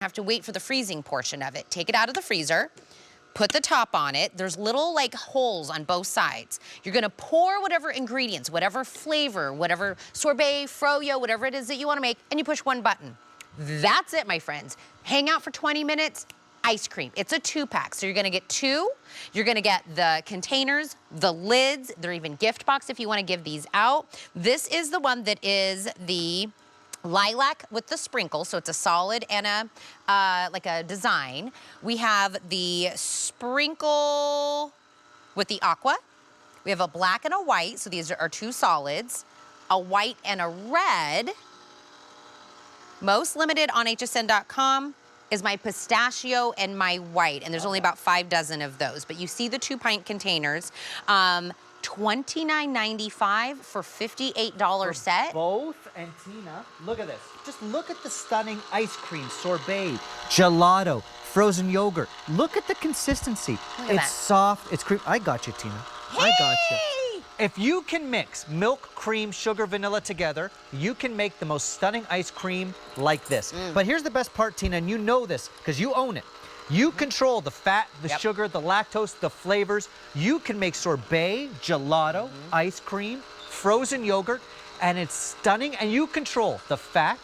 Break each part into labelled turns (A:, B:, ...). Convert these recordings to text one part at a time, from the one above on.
A: have to wait for the freezing portion of it. Take it out of the freezer, put the top on it. There's little like holes on both sides. You're gonna pour whatever ingredients, whatever flavor, whatever sorbet, froyo, whatever it is that you wanna make, and you push one button. That's it, my friends. Hang out for 20 minutes, ice cream. It's a 2-pack, so you're gonna get 2. You're gonna get the containers, the lids, they're even gift box if you wanna give these out. This is the one that is the lilac with the sprinkle, so it's a solid and a like a design. We have the sprinkle with the aqua. We have a black and a white, so these are 2 solids. A white and a red. Most limited on hsn.com is my pistachio and my white, and there's only about 5 dozen of those. But you see the 2-pint containers. $29.95 for $58 set.
B: Both, and Tina, look at this. Just look at the stunning ice cream, sorbet, gelato, frozen yogurt. Look at the consistency. It's soft, it's cream. I got you, Tina.
A: Hey!
B: I got you. If you can mix milk, cream, sugar, vanilla together, you can make the most stunning ice cream like this. But here's the best part, Tina, and you know this because you own it. You control the fat, the sugar, the lactose, the flavors. You can make sorbet, gelato, ice cream, frozen yogurt, and it's stunning. And you control the fat,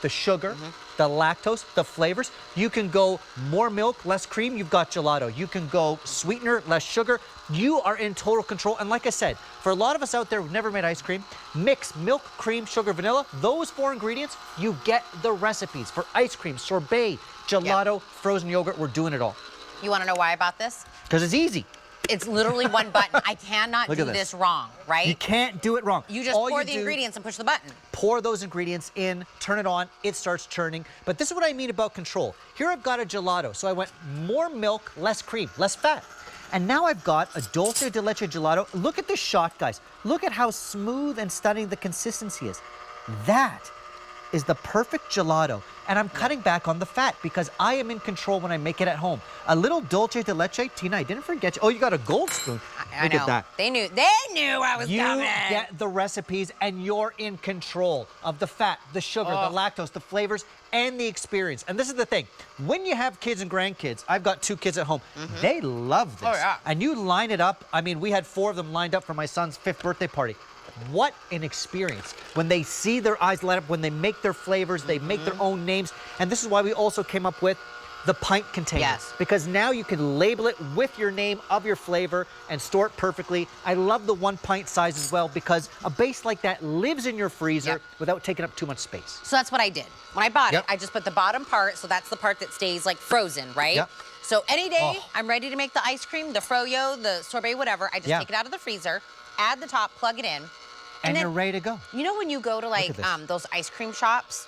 B: the sugar, the lactose, the flavors. You can go more milk, less cream, you've got gelato. You can go sweetener, less sugar. You are in total control. And like I said, for a lot of us out there who've never made ice cream, mix milk, cream, sugar, vanilla. Those 4 ingredients, you get the recipes for ice cream, sorbet, gelato, frozen yogurt. We're doing it all.
A: You wanna know why I bought this?
B: Because it's easy.
A: It's literally one button. I cannot do this wrong, right?
B: You can't do it wrong.
A: You just pour the ingredients and push the button.
B: Pour those ingredients in, turn it on, it starts churning. But this is what I mean about control. Here I've got a gelato, so I went more milk, less cream, less fat. And now I've got a dulce de leche gelato. Look at the shot, guys. Look at how smooth and stunning the consistency is. That is the perfect gelato. And I'm cutting back on the fat because I am in control when I make it at home. A little dulce de leche. Tina, I didn't forget you. Oh, you got a gold spoon.
A: I
B: Look
A: know.
B: at that.
A: They knew I was coming.
B: You get the recipes and you're in control of the fat, the sugar, the lactose, the flavors, and the experience. And this is the thing. When you have kids and grandkids, I've got 2 kids at home, they love this.
A: Oh, yeah.
B: And you line it up. I mean, we had 4 of them lined up for my son's 5th birthday party. What an experience. When they see their eyes light up, when they make their flavors, they make their own names. And this is why we also came up with the pint container.
A: Yes.
B: Because now you can label it with your name of your flavor and store it perfectly. I love the 1-pint size as well because a base like that lives in your freezer without taking up too much space.
A: So that's what I did. When I bought it, I just put the bottom part, so that's the part that stays like frozen, right?
B: Yep.
A: So any day I'm ready to make the ice cream, the froyo, the sorbet, whatever, I just take it out of the freezer, add the top, plug it in.
B: And
A: then,
B: you're ready to go.
A: You know when you go to like those ice cream shops?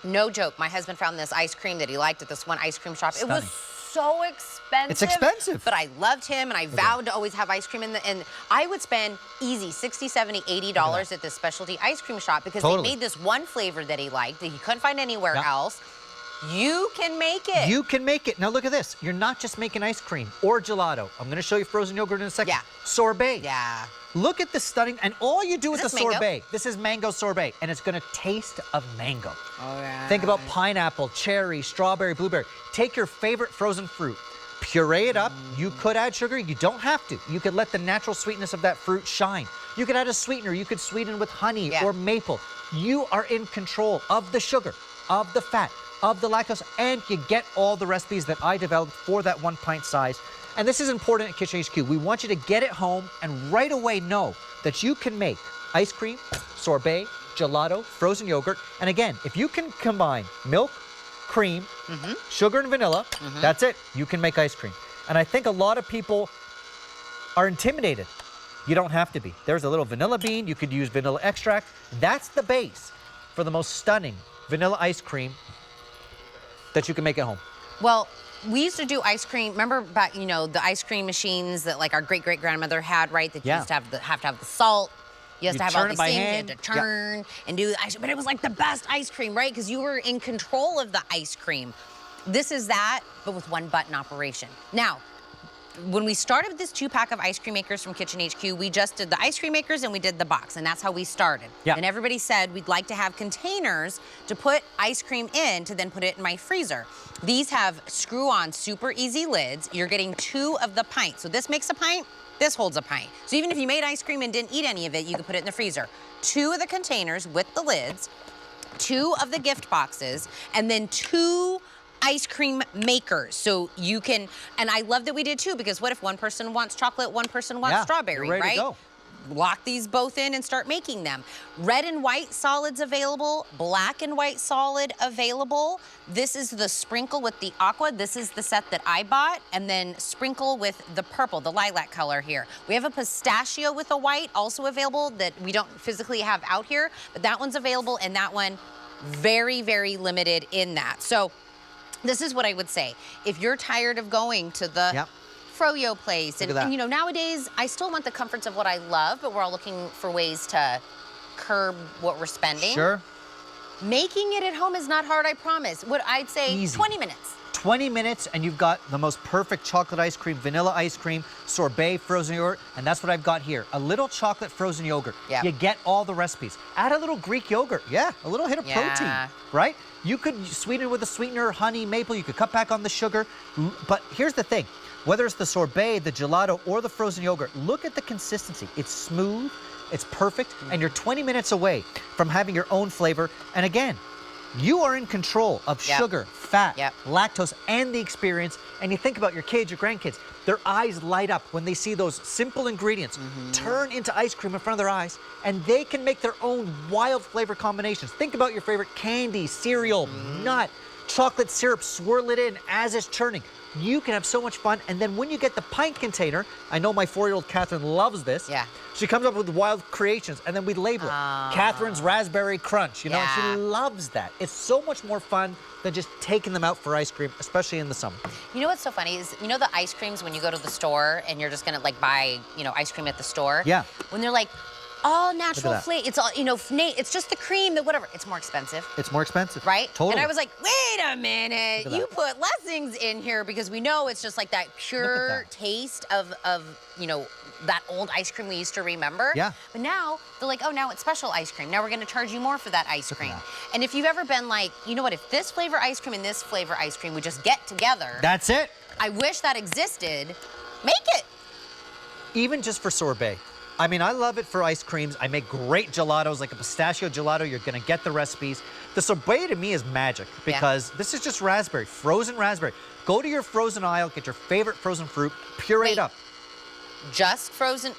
A: No joke, my husband found this ice cream that he liked at this one ice cream shop.
B: Stunning.
A: It was so expensive.
B: It's expensive.
A: But I loved him and I vowed to always have ice cream and I would spend easy $60, $70, $80 at this specialty ice cream shop because they made this one flavor that he liked that he couldn't find anywhere else. You can make it.
B: You can make it. Now look at this. You're not just making ice cream or gelato. I'm going to show you frozen yogurt in a second. Sorbet.
A: Yeah.
B: Look at the stunning, and all you do with the
A: mango?
B: sorbet, this is mango sorbet, and it's going to taste of mango.
A: Oh, yeah.
B: Think about pineapple, cherry, strawberry, blueberry. Take your favorite frozen fruit, puree it up. You could add sugar. You don't have to. You could let the natural sweetness of that fruit shine. You could add a sweetener. You could sweeten with honey or maple. You are in control of the sugar, of the fat, of the lactose, and you get all the recipes that I developed for that 1-pint size. And this is important at Kitchen HQ. We want you to get it home and right away know that you can make ice cream, sorbet, gelato, frozen yogurt. And again, if you can combine milk, cream, sugar, and vanilla, that's it. You can make ice cream. And I think a lot of people are intimidated. You don't have to be. There's a little vanilla bean. You could use vanilla extract. That's the base for the most stunning vanilla ice cream that you can make at home.
A: Well, we used to do ice cream. Remember back, you know, the ice cream machines that like our great-great-grandmother had, right? That you used to have to have the salt. You used to have all these things. You had to turn and do the ice cream. But it was like the best ice cream, right? Because you were in control of the ice cream. This is that, but with 1-button operation. Now, when we started this 2-pack of ice cream makers from Kitchen HQ, we just did the ice cream makers and we did the box, and that's how we started.
B: Yeah.
A: And everybody said we'd like to have containers to put ice cream in to then put it in my freezer. These have screw-on super easy lids. You're getting 2 of the pint. So this makes a pint, this holds a pint. So even if you made ice cream and didn't eat any of it, you could put it in the freezer. 2 of the containers with the lids, 2 of the gift boxes, and then 2 ice cream makers. So you can, and I love that we did 2, because what if one person wants chocolate, one person wants strawberry,
B: you're ready
A: right?
B: to go.
A: Lock these both in and start making them. Red and white solids available, black and white solid available. This is the sprinkle with the aqua. This is the set that I bought, and then sprinkle with the purple, the lilac color here. We have a pistachio with a white also available that we don't physically have out here, but that one's available, and that one very, very limited in that. So this is what I would say. If you're tired of going to the froyo place, and you know, nowadays, I still want the comforts of what I love, but we're all looking for ways to curb what we're spending.
B: Sure.
A: Making it at home is not hard, I promise. What I'd say,
B: Easy.
A: 20 minutes.
B: 20 minutes and you've got the most perfect chocolate ice cream, vanilla ice cream, sorbet frozen yogurt, and that's what I've got here. A little chocolate frozen yogurt.
A: Yeah.
B: You get all the recipes. Add a little Greek yogurt. Yeah, a little hit of protein, right? You could sweeten it with a sweetener, honey, maple. You could cut back on the sugar. But here's the thing. Whether it's the sorbet, the gelato, or the frozen yogurt, look at the consistency. It's smooth, it's perfect, and you're 20 minutes away from having your own flavor. And again, you are in control of sugar, fat, lactose, and the experience. And you think about your kids, your grandkids, their eyes light up when they see those simple ingredients turn into ice cream in front of their eyes, and they can make their own wild flavor combinations. Think about your favorite candy, cereal, nut, chocolate syrup, swirl it in as it's churning. You can have so much fun. And then when you get the pint container, I know my 4-year-old Catherine loves this.
A: Yeah.
B: She comes up with wild creations, and then we label it. Catherine's Raspberry Crunch, you know, and she loves that. It's so much more fun than just taking them out for ice cream, especially in the summer.
A: You know what's so funny is, you know the ice creams when you go to the store and you're just gonna like buy, you know, ice cream at the store?
B: Yeah.
A: When they're like, all natural flavor, it's all, you know, it's just the cream, that whatever, it's more expensive.
B: It's more expensive.
A: Right?
B: Totally.
A: And I was like, wait a minute, you put less things in here because we know it's just like that pure taste of, you know, that old ice cream we used to remember.
B: Yeah.
A: But now, they're like, oh, now it's special ice cream. Now we're gonna charge you more for that ice cream. And if you've ever been like, you know what, if this flavor ice cream and this flavor ice cream would just get together.
B: That's it.
A: I wish that existed. Make it.
B: Even just for sorbet. I mean, I love it for ice creams. I make great gelatos, like a pistachio gelato. You're gonna get the recipes. The sorbet to me is magic because this is just raspberry, frozen raspberry. Go to your frozen aisle, get your favorite frozen fruit, puree it up.
A: Just frozen?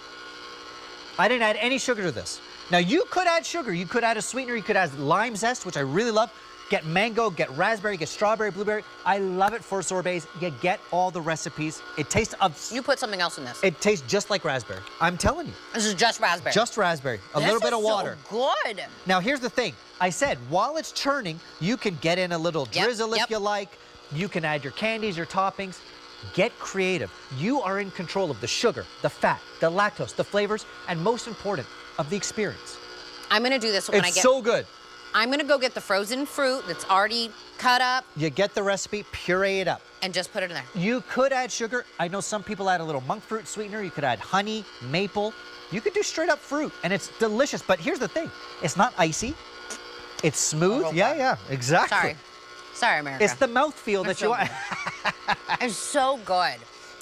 B: I didn't add any sugar to this. Now, you could add sugar. You could add a sweetener. You could add lime zest, which I really love. Get mango, get raspberry, get strawberry, blueberry. I love it for sorbets. You get all the recipes. It tastes
A: You put something else in this.
B: It tastes just like raspberry. I'm telling you.
A: This is just raspberry.
B: Just raspberry. A little bit of water.
A: So good.
B: Now, here's the thing. I said, while it's churning, you can get in a little drizzle if you like. You can add your candies, your toppings. Get creative. You are in control of the sugar, the fat, the lactose, the flavors, and most important, of the experience.
A: I'm gonna do this when I get.
B: It's so good.
A: I'm gonna go get the frozen fruit that's already cut up.
B: You get the recipe, puree it up.
A: And just put it in there.
B: You could add sugar. I know some people add a little monk fruit sweetener. You could add honey, maple. You could do straight up fruit, and it's delicious. But here's the thing. It's not icy. It's smooth. Yeah, exactly.
A: Sorry, America.
B: It's the mouthfeel that you want.
A: It's so good.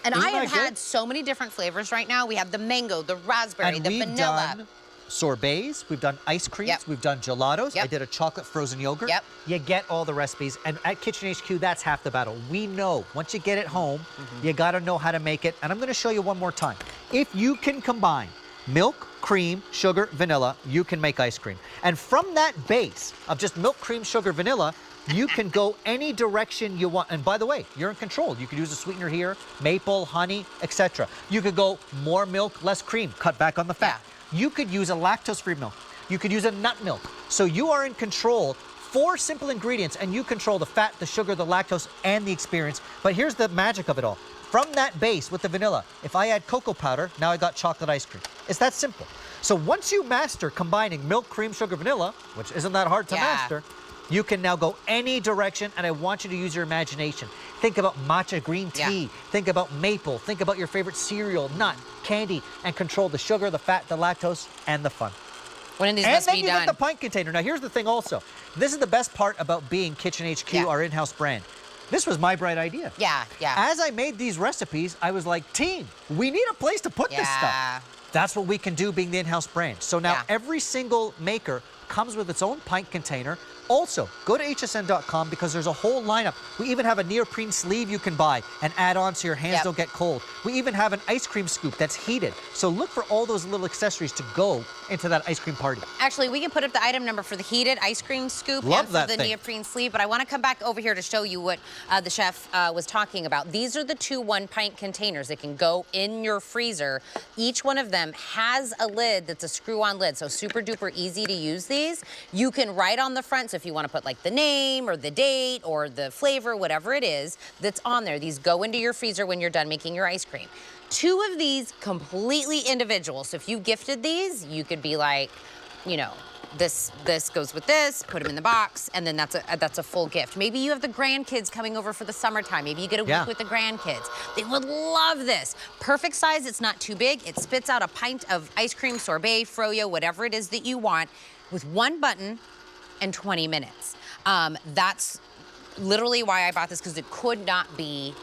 A: And
B: Isn't
A: I have
B: that good?
A: had so many different flavors right now. We have the mango, the raspberry,
B: And
A: the
B: we've
A: vanilla.
B: done sorbets, we've done ice creams, we've done gelatos. I did a chocolate frozen yogurt. You get all the recipes. And at Kitchen HQ, that's half the battle. We know once you get it home, you got to know how to make it. And I'm going to show you one more time. If you can combine milk, cream, sugar, vanilla, you can make ice cream. And from that base of just milk, cream, sugar, vanilla, you can go any direction you want. And by the way, you're in control. You could use a sweetener here, maple, honey, etc. You could go more milk, less cream, cut back on the fat. You could use a lactose-free milk. You could use a nut milk. So you are in control. 4 simple ingredients, and you control the fat, the sugar, the lactose, and the experience. But here's the magic of it all. From that base with the vanilla, if I add cocoa powder, now I got chocolate ice cream. It's that simple. So once you master combining milk, cream, sugar, vanilla, which isn't that hard to master, You can now go any direction, and I want you to use your imagination. Think about matcha green tea.
A: Yeah.
B: Think about maple. Think about your favorite cereal, nut, candy, and control the sugar, the fat, the lactose, and the fun.
A: One of these
B: And
A: must
B: then
A: be
B: you
A: done.
B: get the pint container. Now, here's the thing also. This is the best part about being Kitchen HQ,
A: Yeah.
B: our in-house brand. This was my bright idea.
A: Yeah, yeah.
B: As I made these recipes, I was like, team, we need a place to put this
A: Yeah.
B: stuff. That's what we can do being the in-house brand. So now
A: Yeah.
B: every single maker comes with its own pint container. Also, go to hsn.com because there's a whole lineup. We even have a neoprene sleeve you can buy and add on so your hands
A: Yep.
B: don't get cold. We even have an ice cream scoop that's heated. So look for all those little accessories to go into that ice cream party.
A: Actually, we can put up the item number for the heated ice cream scoop
B: Love
A: and for
B: that
A: the
B: thing.
A: neoprene sleeve, but I want to come back over here to show you what the chef was talking about. These are the 2 one-pint containers that can go in your freezer. Each one of them has a lid that's a screw-on lid, so super duper easy to use these. You can write on the front, so if you want to put like the name or the date or the flavor, whatever it is that's on there, these go into your freezer when you're done making your ice cream. 2 of these completely individual. So if you gifted these, you could be like, you know, this goes with this, put them in the box, and then that's a full gift. Maybe you have the grandkids coming over for the summertime. Maybe you get a week with the grandkids. They would love this. Perfect size, it's not too big. It spits out a pint of ice cream, sorbet, froyo, whatever it is that you want, with 1 button and 20 minutes. That's literally why I bought this, because it could not be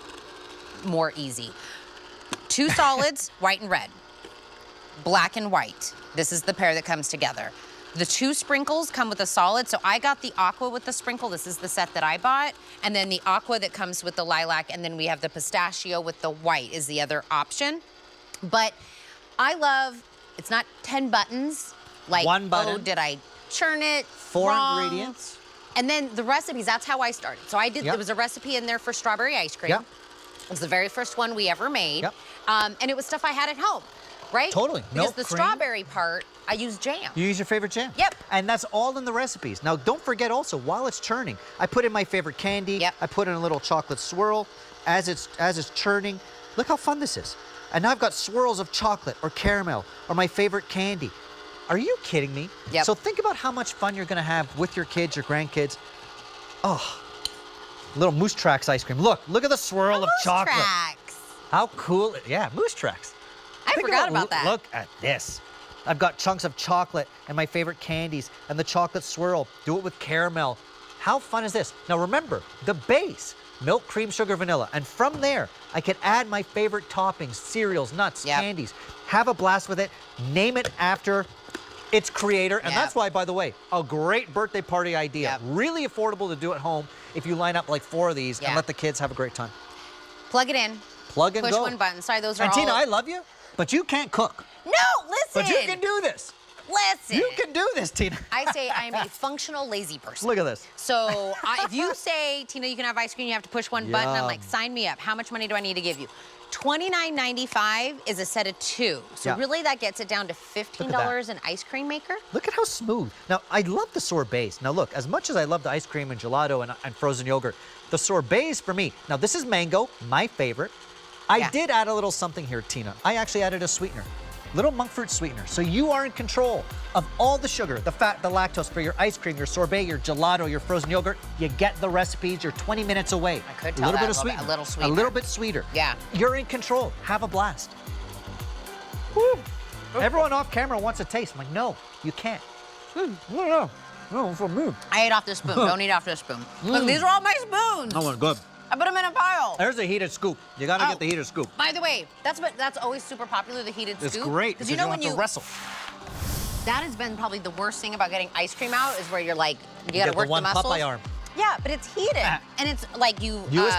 A: more easy. 2 solids, white and red. Black and white. This is the pair that comes together. The 2 sprinkles come with a solid, so I got the aqua with the sprinkle. This is the set that I bought. And then the aqua that comes with the lilac, and then we have the pistachio with the white is the other option. But I love, it's not 10 buttons. Like,
B: 1 button.
A: oh, did I churn it
B: 4
A: wrong?
B: ingredients.
A: And then the recipes, that's how I started. So I did, there was a recipe in there for strawberry ice cream.
B: Yep.
A: It was the very first one we ever made.
B: Yep.
A: And it was stuff I had at home, right?
B: Totally. No
A: Because the
B: cream.
A: strawberry part, I used jam.
B: You use your favorite jam.
A: Yep.
B: And that's all in the recipes. Now, don't forget also, while it's churning, I put in my favorite candy.
A: Yep.
B: I put in a little chocolate swirl as it's churning. Look how fun this is. And now I've got swirls of chocolate or caramel or my favorite candy. Are you kidding me?
A: Yep.
B: So think about how much fun you're going to have with your kids, your grandkids. Oh, little Moose Tracks ice cream. Look at the swirl of chocolate.
A: Tracks.
B: How cool. Yeah, Moose Tracks.
A: I forgot about that.
B: Look at this. I've got chunks of chocolate and my favorite candies and the chocolate swirl. Do it with caramel. How fun is this? Now remember, the base, milk, cream, sugar, vanilla. And from there, I can add my favorite toppings, cereals, nuts, candies. Have a blast with it. Name it after its creator. And that's why, by the way, a great birthday party idea. Really affordable to do at home if you line up like 4 of these and let the kids have a great time.
A: Plug it in.
B: Plug and
A: Push
B: go.
A: 1 button. Sorry, those are
B: And
A: all...
B: Tina, I love you, but you can't cook.
A: No, listen.
B: But you can do this.
A: Listen.
B: You can do this, Tina.
A: I say I'm a functional lazy person.
B: Look at this.
A: So if you say, Tina, you can have ice cream, you have to push 1 button, I'm like, sign me up. How much money do I need to give you? $29.95 is a set of 2. So really that gets it down to $15 an ice cream maker.
B: Look at how smooth. Now, I love the sorbets. Now, look, as much as I love the ice cream and gelato and frozen yogurt, the sorbets for me, now this is mango, my favorite. I did add a little something here, Tina. I actually added a sweetener. Little monk fruit sweetener. So you are in control of all the sugar, the fat, the lactose for your ice cream, your sorbet, your gelato, your frozen yogurt. You get the recipes. You're 20 minutes away.
A: I could tell that, a little sweeter.
B: A little bit sweeter.
A: Yeah.
B: You're in control. Have a blast. Woo. Everyone off camera wants a taste. I'm like, no, you can't. No, for me.
A: I ate off the spoon. Don't eat off the spoon. Look, these are all my spoons.
B: That one's good.
A: I put them in a pile.
B: There's a heated scoop. You gotta get the heated scoop.
A: By the way, that's always super popular, the heated scoop.
B: It's great because you don't have to wrestle.
A: That has been probably the worst thing about getting ice cream out is where you're like, you gotta
B: get
A: work
B: the one
A: muscles.
B: Popeye arm.
A: Yeah, but it's heated. And it's like you...
B: US